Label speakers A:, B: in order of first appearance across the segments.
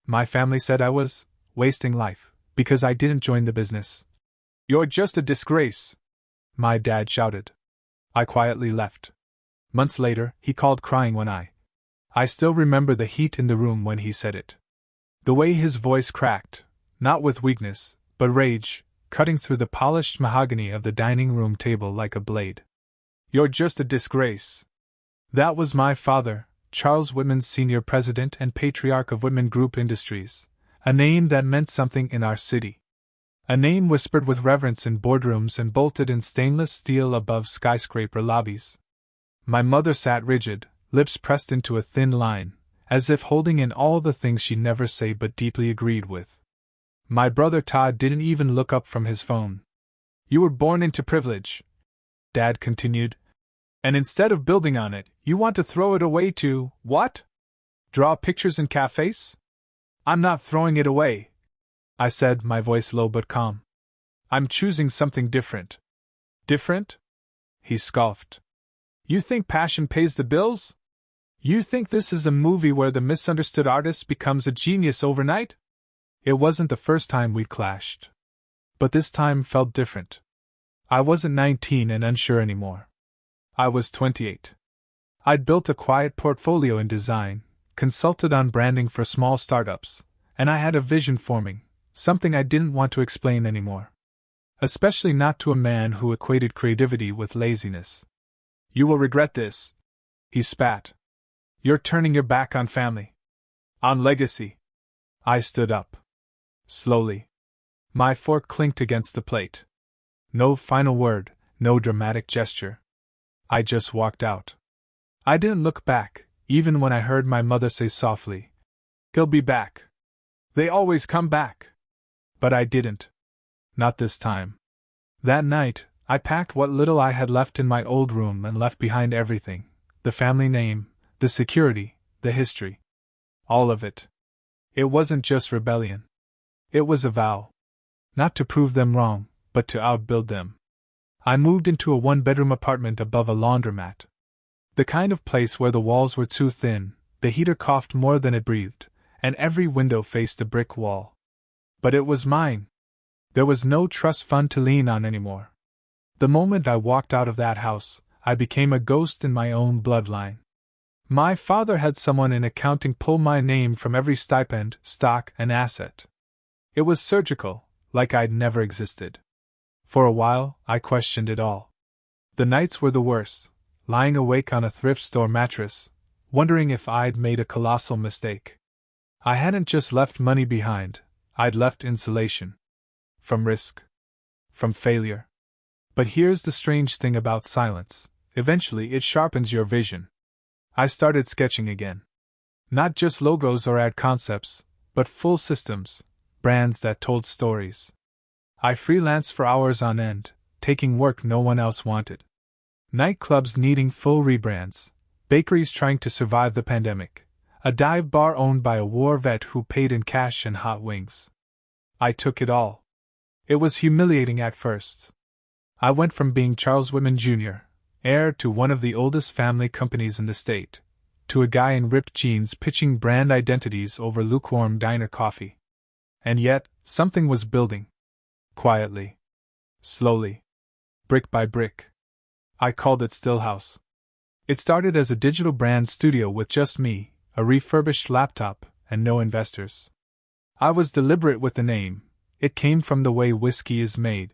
A: My family said I was wasting life because I didn't join the business. "You're just a disgrace," my dad shouted. I quietly left. Months later, he called crying when I still remember the heat in the room when he said it. The way his voice cracked, not with weakness, but rage, cutting through the polished mahogany of the dining room table like a blade. "You're just a disgrace." That was my father, Charles Whitman's senior president and patriarch of Whitman Group Industries, a name that meant something in our city. A name whispered with reverence in boardrooms and bolted in stainless steel above skyscraper lobbies. My mother sat rigid, lips pressed into a thin line, as if holding in all the things she'd never say but deeply agreed with. My brother Todd didn't even look up from his phone. "You were born into privilege," Dad continued, "and instead of building on it, you want to throw it away to, what? Draw pictures in cafes?" "I'm not throwing it away," I said, my voice low but calm. "I'm choosing something different." "Different?" he scoffed. "You think passion pays the bills? You think this is a movie where the misunderstood artist becomes a genius overnight?" It wasn't the first time we'd clashed. But this time felt different. I wasn't 19 and unsure anymore. I was 28. I'd built a quiet portfolio in design, consulted on branding for small startups, and I had a vision forming, something I didn't want to explain anymore. Especially not to a man who equated creativity with laziness. "You will regret this," he spat. "You're turning your back on family. On legacy." I stood up. Slowly. My fork clinked against the plate. No final word, no dramatic gesture. I just walked out. I didn't look back, even when I heard my mother say softly, "He'll be back. They always come back." But I didn't. Not this time. That night, I packed what little I had left in my old room and left behind everything: the family name, the security, the history. All of it. It wasn't just rebellion. It was a vow. Not to prove them wrong, but to outbuild them. I moved into a one-bedroom apartment above a laundromat. The kind of place where the walls were too thin, the heater coughed more than it breathed, and every window faced a brick wall. But it was mine. There was no trust fund to lean on anymore. The moment I walked out of that house, I became a ghost in my own bloodline. My father had someone in accounting pull my name from every stipend, stock, and asset. It was surgical, like I'd never existed. For a while, I questioned it all. The nights were the worst, lying awake on a thrift store mattress, wondering if I'd made a colossal mistake. I hadn't just left money behind, I'd left insulation. From risk. From failure. But here's the strange thing about silence: eventually it sharpens your vision. I started sketching again. Not just logos or ad concepts, but full systems, brands that told stories. I freelanced for hours on end, taking work no one else wanted. Nightclubs needing full rebrands, bakeries trying to survive the pandemic, a dive bar owned by a war vet who paid in cash and hot wings. I took it all. It was humiliating at first. I went from being Charles Whitman Jr., heir to one of the oldest family companies in the state, to a guy in ripped jeans pitching brand identities over lukewarm diner coffee. And yet, something was building. Quietly. Slowly. Brick by brick. I called it Stillhouse. It started as a digital brand studio with just me, a refurbished laptop, and no investors. I was deliberate with the name. It came from the way whiskey is made.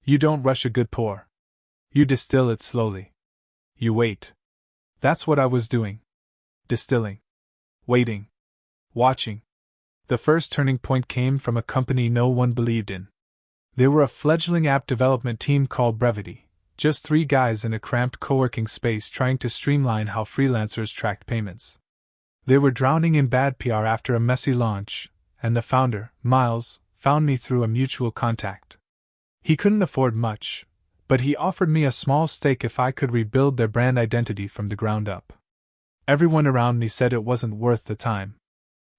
A: You don't rush a good pour. You distill it slowly. You wait. That's what I was doing. Distilling. Waiting. Watching. The first turning point came from a company no one believed in. They were a fledgling app development team called Brevity, just 3 guys in a cramped co-working space trying to streamline how freelancers tracked payments. They were drowning in bad PR after a messy launch, and the founder, Miles, found me through a mutual contact. He couldn't afford much, but he offered me a small stake if I could rebuild their brand identity from the ground up. Everyone around me said it wasn't worth the time.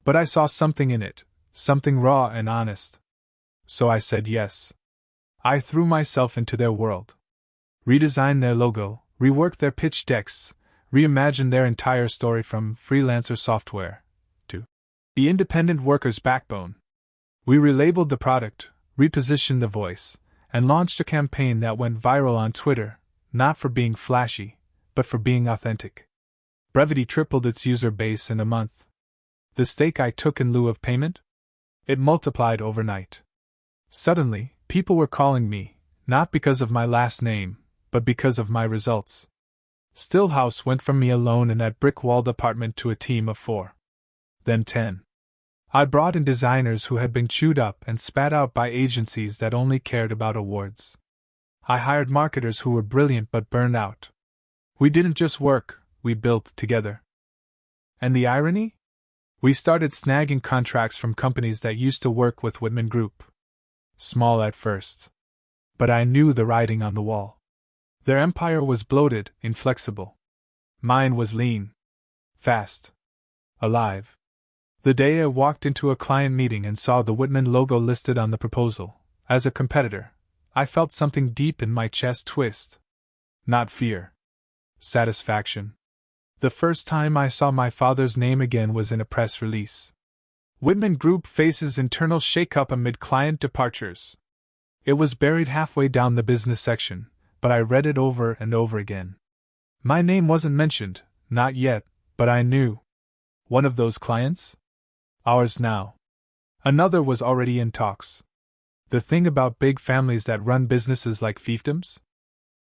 A: But I saw something in it, something raw and honest. So I said yes. I threw myself into their world. Redesigned their logo, reworked their pitch decks, reimagined their entire story from freelancer software to The independent worker's backbone. We relabeled the product, repositioned the voice, and launched a campaign that went viral on Twitter, not for being flashy, but for being authentic. Brevity tripled its user base in a month. The stake I took in lieu of payment? It multiplied overnight. Suddenly, people were calling me, not because of my last name, but because of my results. Stillhouse went from me alone in that brick-walled apartment to a team of 4. Then 10. I brought in designers who had been chewed up and spat out by agencies that only cared about awards. I hired marketers who were brilliant but burned out. We didn't just work, we built together. And the irony? We started snagging contracts from companies that used to work with Whitman Group. Small at first. But I knew the writing on the wall. Their empire was bloated, inflexible. Mine was lean. Fast. Alive. The day I walked into a client meeting and saw the Whitman logo listed on the proposal, as a competitor, I felt something deep in my chest twist. Not fear. Satisfaction. The first time I saw my father's name again was in a press release. Whitman Group faces internal shakeup amid client departures. It was buried halfway down the business section, but I read it over and over again. My name wasn't mentioned, not yet, but I knew. One of those clients? Ours now. Another was already in talks. The thing about big families that run businesses like fiefdoms?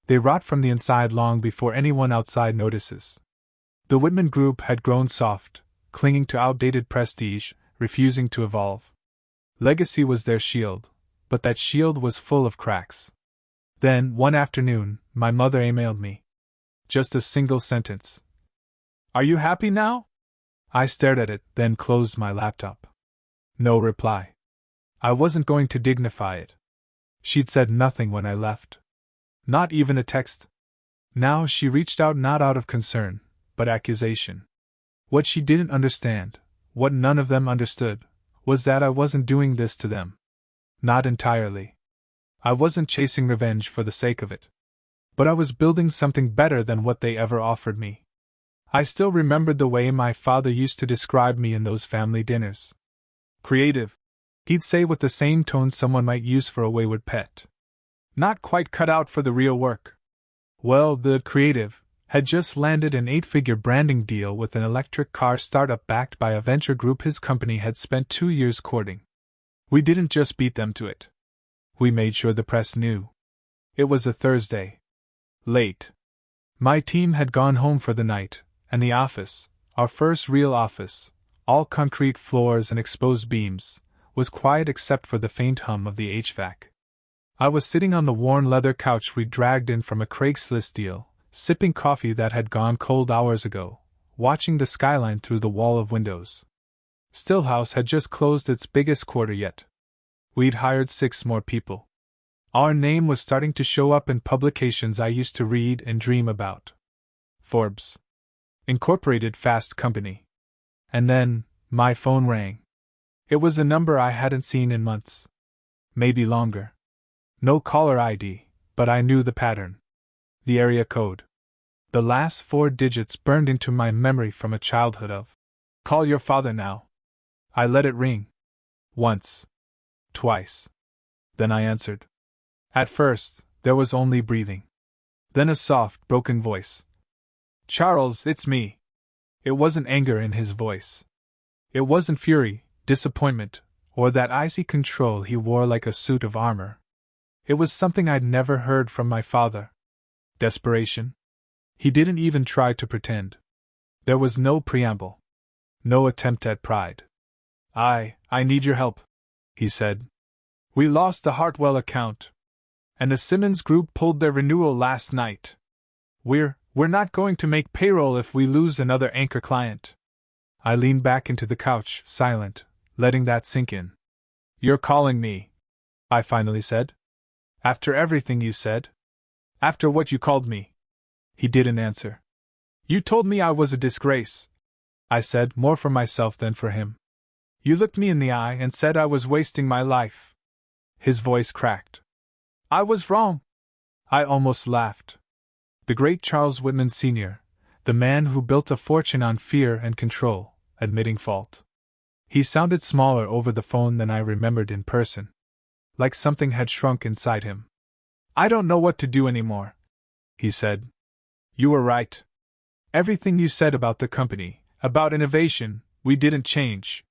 A: They rot from the inside long before anyone outside notices. The Whitman Group had grown soft, clinging to outdated prestige, refusing to evolve. Legacy was their shield, but that shield was full of cracks. Then, one afternoon, my mother emailed me. Just a single sentence. "Are you happy now?" I stared at it, then closed my laptop. No reply. I wasn't going to dignify it. She'd said nothing when I left. Not even a text. Now she reached out not out of concern, but accusation. What she didn't understand, what none of them understood, was that I wasn't doing this to them. Not entirely. I wasn't chasing revenge for the sake of it. But I was building something better than what they ever offered me. I still remembered the way my father used to describe me in those family dinners. Creative, he'd say with the same tone someone might use for a wayward pet. Not quite cut out for the real work. Well, the creative had just landed an 8-figure branding deal with an electric car startup backed by a venture group his company had spent 2 years courting. We didn't just beat them to it. We made sure the press knew. It was a Thursday. Late. My team had gone home for the night, and the office, our first real office, all concrete floors and exposed beams, was quiet except for the faint hum of the HVAC. I was sitting on the worn leather couch we dragged in from a Craigslist deal, sipping coffee that had gone cold hours ago, watching the skyline through the wall of windows. Stillhouse had just closed its biggest quarter yet. We'd hired 6 more people. Our name was starting to show up in publications I used to read and dream about. Forbes. Incorporated Fast Company. And then, my phone rang. It was a number I hadn't seen in months. Maybe longer. No caller ID, but I knew the pattern. The area code. The last 4 digits burned into my memory from a childhood of, "Call your father now." I let it ring. Once. Twice. Then I answered. At first, there was only breathing. Then a soft, broken voice. "Charles, it's me." It wasn't anger in his voice. It wasn't fury, disappointment, or that icy control he wore like a suit of armor. It was something I'd never heard from my father. Desperation. He didn't even try to pretend. There was no preamble. No attempt at pride. I need your help," he said. "We lost the Hartwell account. And the Simmons Group pulled their renewal last night. We're not going to make payroll if we lose another anchor client." I leaned back into the couch, silent, letting that sink in. "You're calling me," I finally said. "After everything you said? After what you called me?" He didn't answer. "You told me I was a disgrace," I said, more for myself than for him. "You looked me in the eye and said I was wasting my life." His voice cracked. "I was wrong." I almost laughed. The great Charles Whitman Sr., the man who built a fortune on fear and control, admitting fault. He sounded smaller over the phone than I remembered in person. Like something had shrunk inside him. I don't know what to do anymore, he said. You were right. Everything you said about the company, about innovation, we didn't change.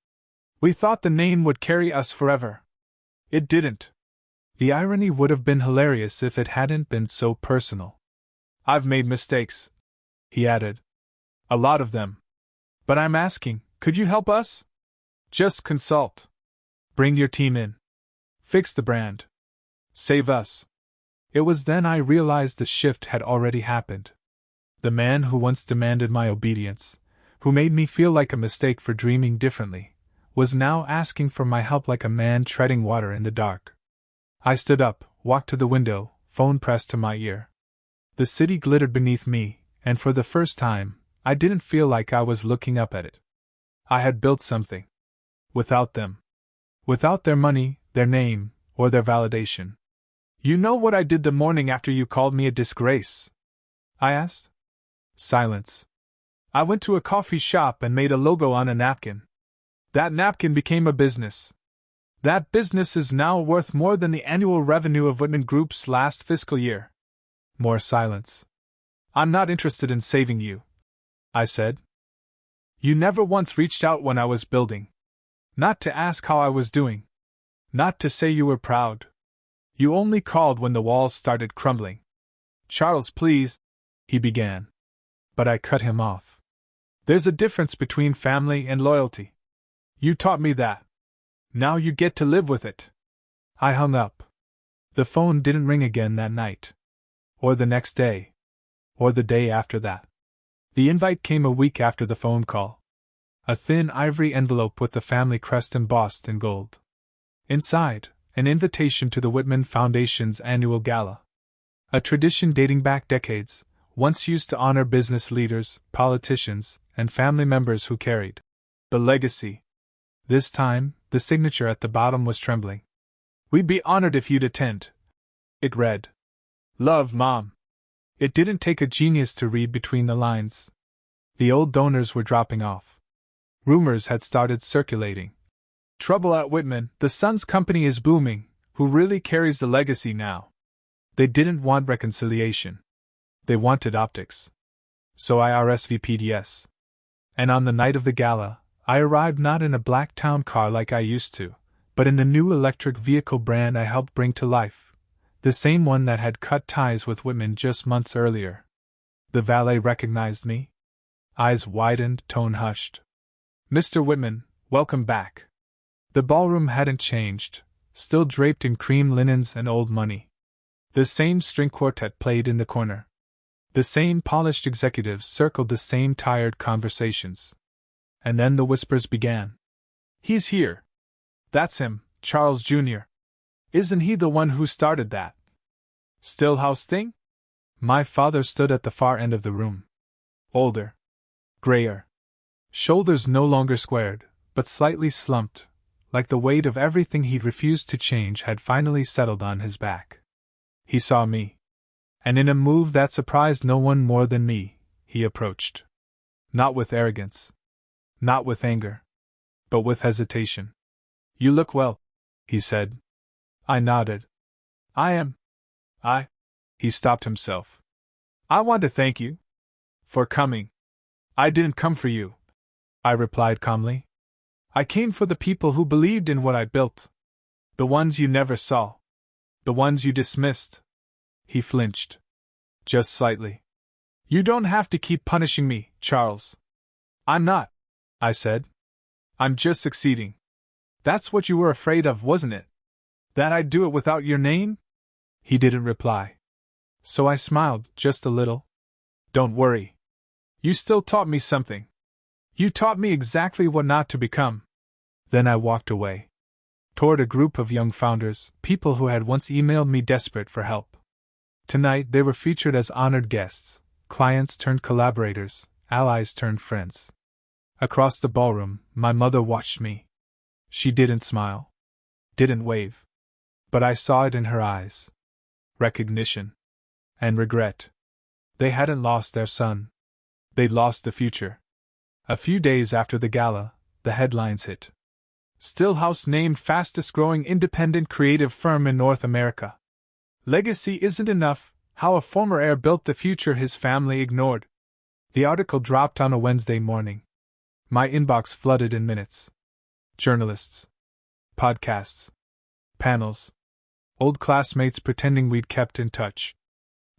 A: We thought the name would carry us forever. It didn't. The irony would have been hilarious if it hadn't been so personal. I've made mistakes, he added. A lot of them. But I'm asking, could you help us? Just consult. Bring your team in. Fix the brand. Save us. It was then I realized the shift had already happened. The man who once demanded my obedience, who made me feel like a mistake for dreaming differently, was now asking for my help like a man treading water in the dark. I stood up, walked to the window, phone pressed to my ear. The city glittered beneath me, and for the first time, I didn't feel like I was looking up at it. I had built something. Without them. Without their money, their name, or their validation. You know what I did the morning after you called me a disgrace? I asked. Silence. I went to a coffee shop and made a logo on a napkin. That napkin became a business. That business is now worth more than the annual revenue of Whitman Group's last fiscal year. More silence. I'm not interested in saving you, I said. You never once reached out when I was building. Not to ask how I was doing. Not to say you were proud. You only called when the walls started crumbling. Charles, please, he began. But I cut him off. There's a difference between family and loyalty. You taught me that. Now you get to live with it. I hung up. The phone didn't ring again that night. Or the next day. Or the day after that. The invite came a week after the phone call. A thin ivory envelope with the family crest embossed in gold. Inside, an invitation to the Whitman Foundation's annual gala. A tradition dating back decades, once used to honor business leaders, politicians, and family members who carried the legacy. This time, the signature at the bottom was trembling. We'd be honored if you'd attend. It read. Love, Mom. It didn't take a genius to read between the lines. The old donors were dropping off. Rumors had started circulating. Trouble at Whitman, the son's company is booming. Who really carries the legacy now? They didn't want reconciliation. They wanted optics. So I RSVP'd yes. And on the night of the gala, I arrived not in a black town car like I used to, but in the new electric vehicle brand I helped bring to life. The same one that had cut ties with Whitman just months earlier. The valet recognized me. Eyes widened, tone hushed. Mr. Whitman, welcome back. The ballroom hadn't changed, still draped in cream linens and old money. The same string quartet played in the corner. The same polished executives circled the same tired conversations. And then the whispers began. He's here. That's him, Charles Jr. Isn't he the one who started that Stillhouse thing? My father stood at the far end of the room. Older. Grayer. Shoulders no longer squared, but slightly slumped, like the weight of everything he'd refused to change had finally settled on his back. He saw me. And in a move that surprised no one more than me, he approached. Not with arrogance. Not with anger. But with hesitation. You look well, he said. I nodded. He stopped himself. I want to thank you. For coming. I didn't come for you, I replied calmly. I came for the people who believed in what I built. The ones you never saw. The ones you dismissed. He flinched. Just slightly. You don't have to keep punishing me, Charles. I'm not, I said. I'm just succeeding. That's what you were afraid of, wasn't it? That I'd do it without your name? He didn't reply. So I smiled, just a little. Don't worry. You still taught me something. You taught me exactly what not to become. Then I walked away. Toward a group of young founders, people who had once emailed me desperate for help. Tonight they were featured as honored guests, clients turned collaborators, allies turned friends. Across the ballroom, my mother watched me. She didn't smile. Didn't wave. But I saw it in her eyes. Recognition. And regret. They hadn't lost their son. They'd lost the future. A few days after the gala, the headlines hit. Stillhouse named fastest growing independent creative firm in North America. Legacy isn't enough, how a former heir built the future his family ignored. The article dropped on a Wednesday morning. My inbox flooded in minutes. Journalists. Podcasts. Panels. Old classmates pretending we'd kept in touch.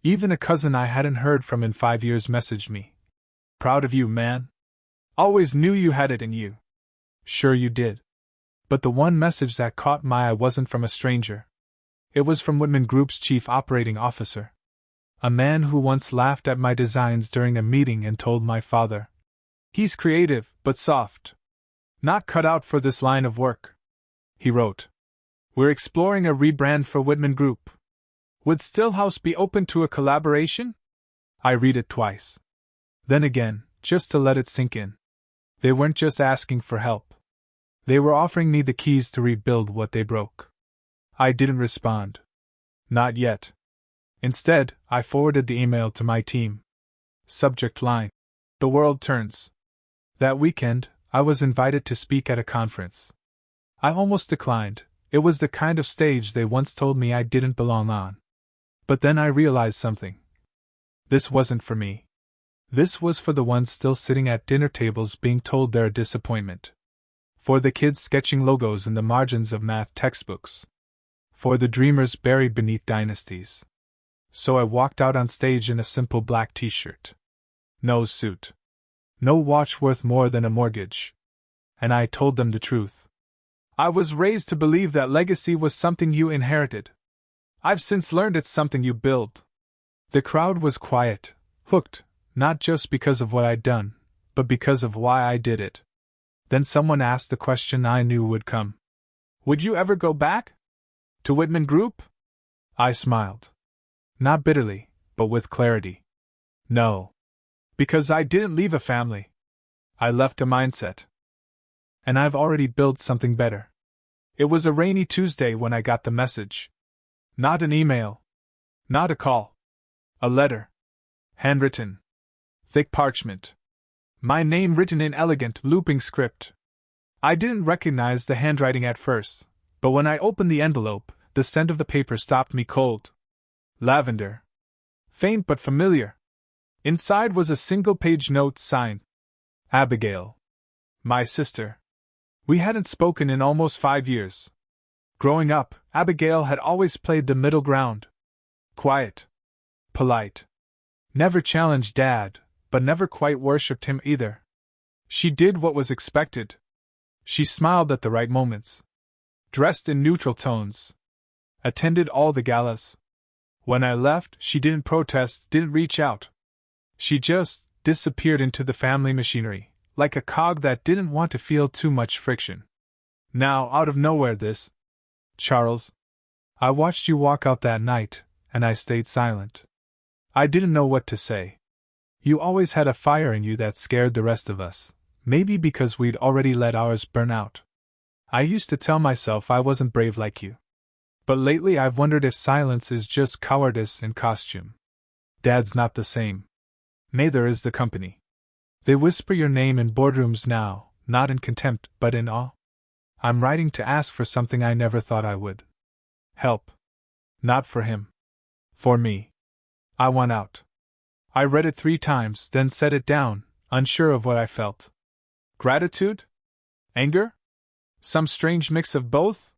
A: Even a cousin I hadn't heard from in 5 years messaged me. Proud of you, man. Always knew you had it in you. Sure you did. But the one message that caught my eye wasn't from a stranger. It was from Whitman Group's chief operating officer. A man who once laughed at my designs during a meeting and told my father, "He's creative, but soft. Not cut out for this line of work." He wrote, "We're exploring a rebrand for Whitman Group. Would Stillhouse be open to a collaboration?" I read it twice. Then again, just to let it sink in. They weren't just asking for help. They were offering me the keys to rebuild what they broke. I didn't respond. Not yet. Instead, I forwarded the email to my team. Subject line: The world turns. That weekend, I was invited to speak at a conference. I almost declined. It was the kind of stage they once told me I didn't belong on. But then I realized something. This wasn't for me. This was for the ones still sitting at dinner tables being told they're a disappointment. For the kids sketching logos in the margins of math textbooks. For the dreamers buried beneath dynasties. So I walked out on stage in a simple black t-shirt. No suit. No watch worth more than a mortgage. And I told them the truth. I was raised to believe that legacy was something you inherited. I've since learned it's something you build. The crowd was quiet, hooked, not just because of what I'd done, but because of why I did it. Then someone asked the question I knew would come. Would you ever go back? To Whitman Group? I smiled. Not bitterly, but with clarity. No. Because I didn't leave a family. I left a mindset. And I've already built something better. It was a rainy Tuesday when I got the message. Not an email. Not a call. A letter. Handwritten. Thick parchment. My name written in elegant, looping script. I didn't recognize the handwriting at first, but when I opened the envelope, the scent of the paper stopped me cold. Lavender. Faint but familiar. Inside was a single-page note signed Abigail. My sister. We hadn't spoken in almost 5 years. Growing up, Abigail had always played the middle ground. Quiet. Polite. Never challenged Dad, but never quite worshipped him either. She did what was expected. She smiled at the right moments. Dressed in neutral tones. Attended all the galas. When I left, she didn't protest, didn't reach out. She just disappeared into the family machinery, like a cog that didn't want to feel too much friction. Now, out of nowhere this. Charles. I watched you walk out that night, and I stayed silent. I didn't know what to say. You always had a fire in you that scared the rest of us, maybe because we'd already let ours burn out. I used to tell myself I wasn't brave like you. But lately I've wondered if silence is just cowardice in costume. Dad's not the same. Neither is the company. They whisper your name in boardrooms now, not in contempt, but in awe. I'm writing to ask for something I never thought I would. Help. Not for him. For me. I want out. I read it 3 times, then set it down, unsure of what I felt. Gratitude? Anger? Some strange mix of both?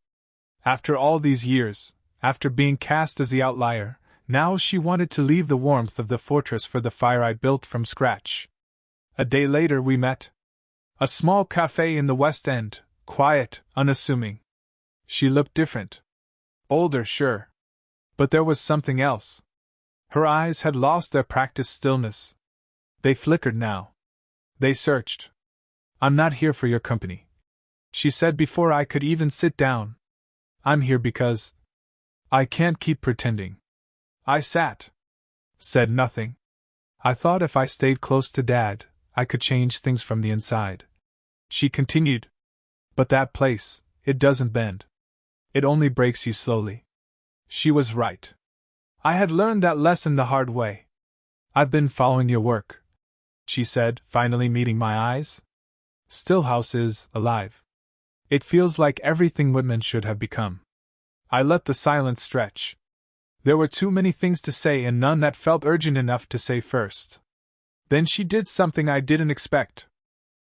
A: After all these years, after being cast as the outlier, now she wanted to leave the warmth of the fortress for the fire I built from scratch. A day later we met. A small cafe in the West End, quiet, unassuming. She looked different. Older, sure. But there was something else. Her eyes had lost their practiced stillness. They flickered now. They searched. I'm not here for your company, she said before I could even sit down. I'm here because I can't keep pretending. I sat. Said nothing. I thought if I stayed close to Dad, I could change things from the inside. She continued. But that place, it doesn't bend. It only breaks you slowly. She was right. I had learned that lesson the hard way. I've been following your work, she said, finally meeting my eyes. Stillhouse is alive. It feels like everything Whitman should have become. I let the silence stretch. There were too many things to say and none that felt urgent enough to say first. Then she did something I didn't expect.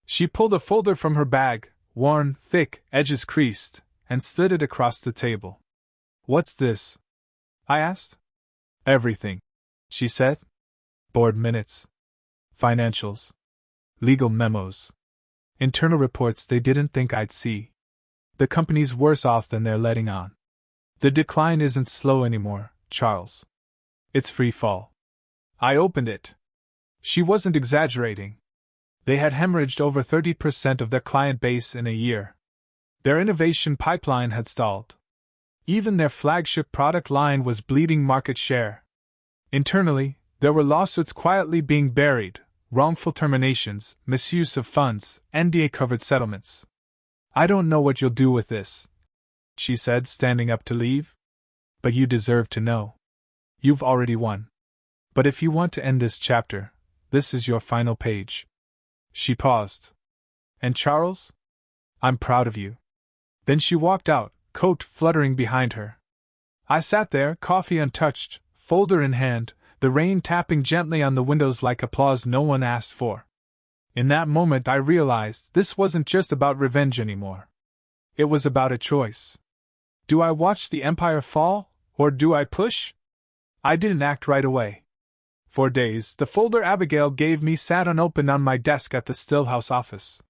A: She pulled a folder from her bag, worn, thick, edges creased, and slid it across the table. "What's this?" I asked. "Everything," she said. "Board minutes. Financials. Legal memos. Internal reports they didn't think I'd see. The company's worse off than they're letting on. The decline isn't slow anymore, Charles. It's free fall." I opened it. She wasn't exaggerating. They had hemorrhaged over 30% of their client base in a year. Their innovation pipeline had stalled. Even their flagship product line was bleeding market share. Internally, there were lawsuits quietly being buried, wrongful terminations, misuse of funds, NDA-covered settlements. "I don't know what you'll do with this," she said, standing up to leave. "But you deserve to know. You've already won. But if you want to end this chapter, this is your final page." She paused. "And Charles? I'm proud of you." Then she walked out, coat fluttering behind her. I sat there, coffee untouched, folder in hand, the rain tapping gently on the windows like applause no one asked for. In that moment I realized this wasn't just about revenge anymore. It was about a choice. Do I watch the empire fall, or do I push? I didn't act right away. For days, the folder Abigail gave me sat unopened on my desk at the Stillhouse office.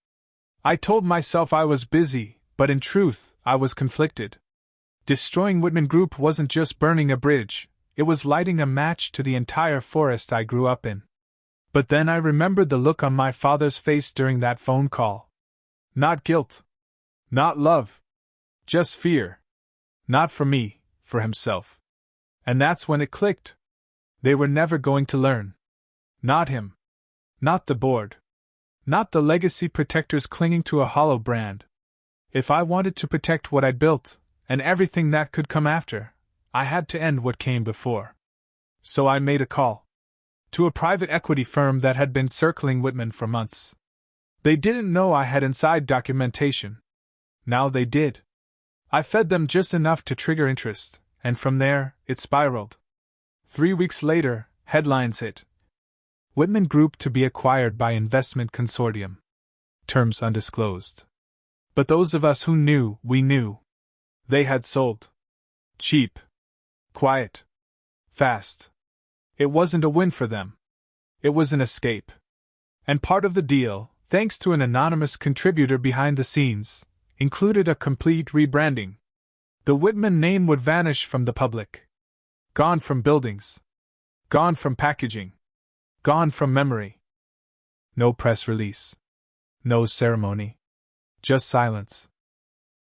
A: I told myself I was busy, but in truth, I was conflicted. Destroying Whitman Group wasn't just burning a bridge, it was lighting a match to the entire forest I grew up in. But then I remembered the look on my father's face during that phone call. Not guilt. Not love. Just fear. Not for me, for himself. And that's when it clicked. They were never going to learn. Not him. Not the board. Not the legacy protectors clinging to a hollow brand. If I wanted to protect what I'd built, and everything that could come after, I had to end what came before. So I made a call. To a private equity firm that had been circling Whitman for months. They didn't know I had inside documentation. Now they did. I fed them just enough to trigger interest, and from there, it spiraled. 3 weeks later, headlines hit. Whitman Group to be acquired by investment consortium. Terms undisclosed. But those of us who knew, we knew. They had sold. Cheap. Quiet. Fast. It wasn't a win for them. It was an escape. And part of the deal, thanks to an anonymous contributor behind the scenes, included a complete rebranding. The Whitman name would vanish from the public. Gone from buildings. Gone from packaging. Gone from memory. No press release. No ceremony. Just silence.